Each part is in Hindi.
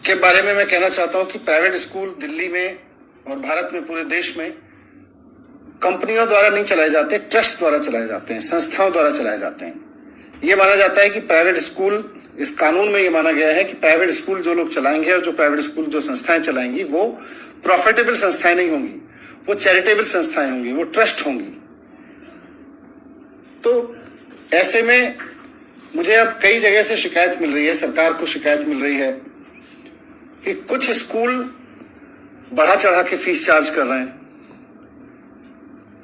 के बारे में मैं कहना चाहता हूं कि प्राइवेट स्कूल दिल्ली में और भारत में, पूरे देश में कंपनियों द्वारा नहीं चलाए जाते, ट्रस्ट द्वारा चलाए जाते हैं, संस्थाओं द्वारा चलाए जाते हैं। ये माना जाता है कि प्राइवेट स्कूल, इस कानून में ये माना गया है कि प्राइवेट स्कूल जो लोग चलाएंगे और जो प्राइवेट स्कूल जो संस्थाएं चलाएंगी वो प्रॉफिटेबल संस्थाएं नहीं होंगी, वो चैरिटेबल संस्थाएं होंगी, वो ट्रस्ट होंगी। तो ऐसे में मुझे अब कई जगह से शिकायत मिल रही है, सरकार को शिकायत मिल रही है कि कुछ स्कूल बढ़ा चढ़ा के फीस चार्ज कर रहे हैं।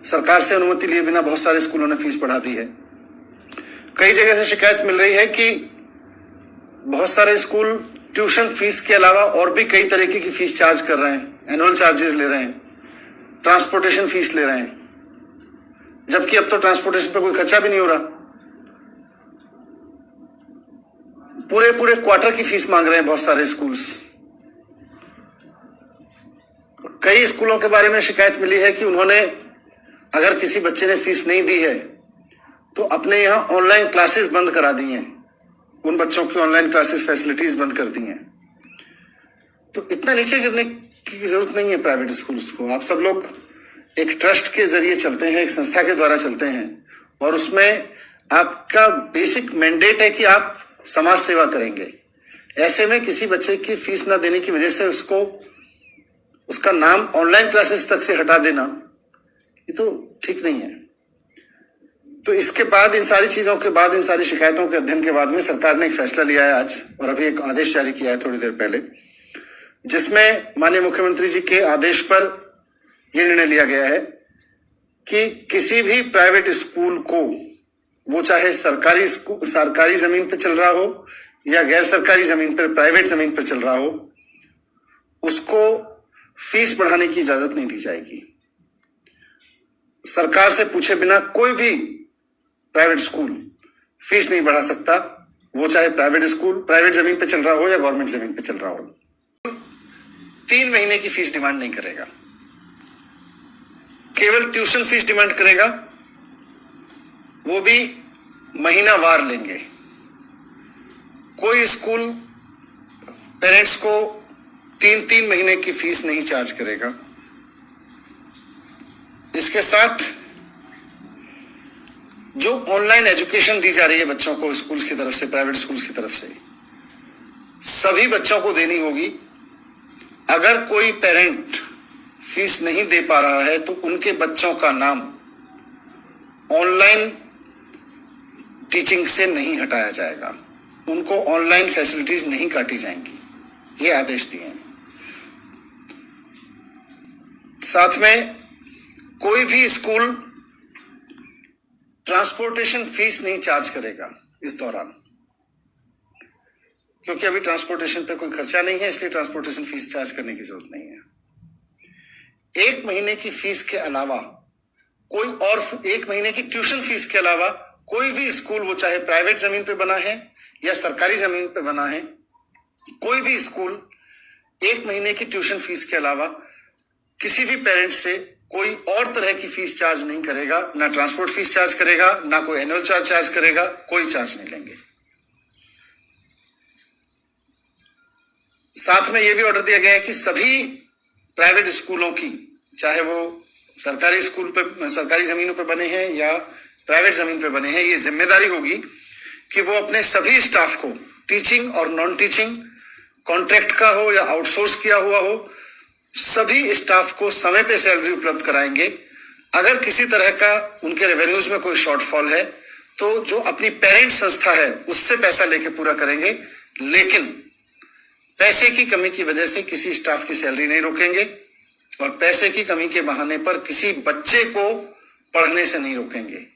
सरकार से अनुमति लिए बिना बहुत सारे स्कूलों ने फीस बढ़ा दी है। कई जगह से शिकायत मिल रही है कि बहुत सारे स्कूल ट्यूशन फीस के अलावा और भी कई तरीके की फीस चार्ज कर रहे हैं, एनुअल चार्जेस ले रहे हैं, ट्रांसपोर्टेशन फीस ले रहे हैं, जबकि अब तो ट्रांसपोर्टेशन पर कोई खर्चा भी नहीं हो रहा। पूरे पूरे क्वार्टर की फीस मांग रहे हैं बहुत सारे स्कूल्स। कई स्कूलों के बारे में शिकायत मिली है कि उन्होंने, अगर किसी बच्चे ने फीस नहीं दी है तो अपने यहां ऑनलाइन क्लासेस बंद करा दी हैं, उन बच्चों की ऑनलाइन क्लासेस फैसिलिटीज बंद कर दी हैं। तो इतना नीचे गिरने की जरूरत नहीं है प्राइवेट स्कूल्स को। आप सब लोग एक ट्रस्ट के जरिए चलते हैं, एक संस्था के द्वारा चलते हैं, और उसमें आपका बेसिक मैंडेट है कि आप समाज सेवा करेंगे। ऐसे में किसी बच्चे की फीस ना देने की वजह से उसका नाम ऑनलाइन क्लासेस तक से हटा देना, ये तो ठीक नहीं है। तो इसके बाद, इन सारी चीजों के बाद, इन सारी शिकायतों के अध्ययन के बाद में सरकार ने एक फैसला लिया है आज, और अभी एक आदेश जारी किया है थोड़ी देर पहले, जिसमें माननीय मुख्यमंत्री जी के आदेश पर यह निर्णय लिया गया है कि किसी भी प्राइवेट स्कूल को, वो चाहे सरकारी जमीन पर चल रहा हो या गैर सरकारी जमीन पर, प्राइवेट जमीन पर चल रहा हो, उसको फीस बढ़ाने की इजाजत नहीं दी जाएगी। सरकार से पूछे बिना कोई भी प्राइवेट स्कूल फीस नहीं बढ़ा सकता, वो चाहे प्राइवेट स्कूल प्राइवेट जमीन पे चल रहा हो या गवर्नमेंट जमीन पे चल रहा हो। 3 महीने की फीस डिमांड नहीं करेगा, केवल ट्यूशन फीस डिमांड करेगा, वो भी महीनावार लेंगे। कोई स्कूल पेरेंट्स को 3 महीने की फीस नहीं चार्ज करेगा। इसके साथ जो ऑनलाइन एजुकेशन दी जा रही है बच्चों को स्कूल्स की तरफ से, प्राइवेट स्कूल्स की तरफ से, सभी बच्चों को देनी होगी। अगर कोई पेरेंट फीस नहीं दे पा रहा है तो उनके बच्चों का नाम ऑनलाइन टीचिंग से नहीं हटाया जाएगा, उनको ऑनलाइन फैसिलिटीज नहीं काटी जाएंगी, ये आदेश दिए हैं। साथ में कोई भी स्कूल ट्रांसपोर्टेशन फीस नहीं चार्ज करेगा इस दौरान, क्योंकि अभी ट्रांसपोर्टेशन पे कोई खर्चा नहीं है, इसलिए ट्रांसपोर्टेशन फीस चार्ज करने की जरूरत नहीं है। 1 महीने की फीस के अलावा कोई और, 1 महीने की ट्यूशन फीस के अलावा कोई भी स्कूल, वो चाहे प्राइवेट जमीन पे बना है या सरकारी जमीन पे बना है, कोई भी स्कूल 1 महीने की ट्यूशन फीस के अलावा किसी भी पेरेंट से कोई और तरह की फीस चार्ज नहीं करेगा, ना ट्रांसपोर्ट फीस चार्ज करेगा, ना कोई एनुअल चार्ज करेगा, कोई चार्ज नहीं लेंगे। साथ में यह भी ऑर्डर दिया गया है कि सभी प्राइवेट स्कूलों की, चाहे वो सरकारी स्कूल पे, सरकारी जमीनों पे बने हैं या प्राइवेट जमीन पे बने हैं, ये जिम्मेदारी होगी कि वो अपने सभी स्टाफ को, टीचिंग और नॉन टीचिंग, कॉन्ट्रैक्ट का हो या आउटसोर्स किया हुआ हो, सभी स्टाफ को समय पे सैलरी उपलब्ध कराएंगे। अगर किसी तरह का उनके रेवेन्यूज में कोई शॉर्टफॉल है तो जो अपनी पेरेंट संस्था है उससे पैसा लेके पूरा करेंगे, लेकिन पैसे की कमी की वजह से किसी स्टाफ की सैलरी नहीं रोकेंगे और पैसे की कमी के बहाने पर किसी बच्चे को पढ़ने से नहीं रोकेंगे।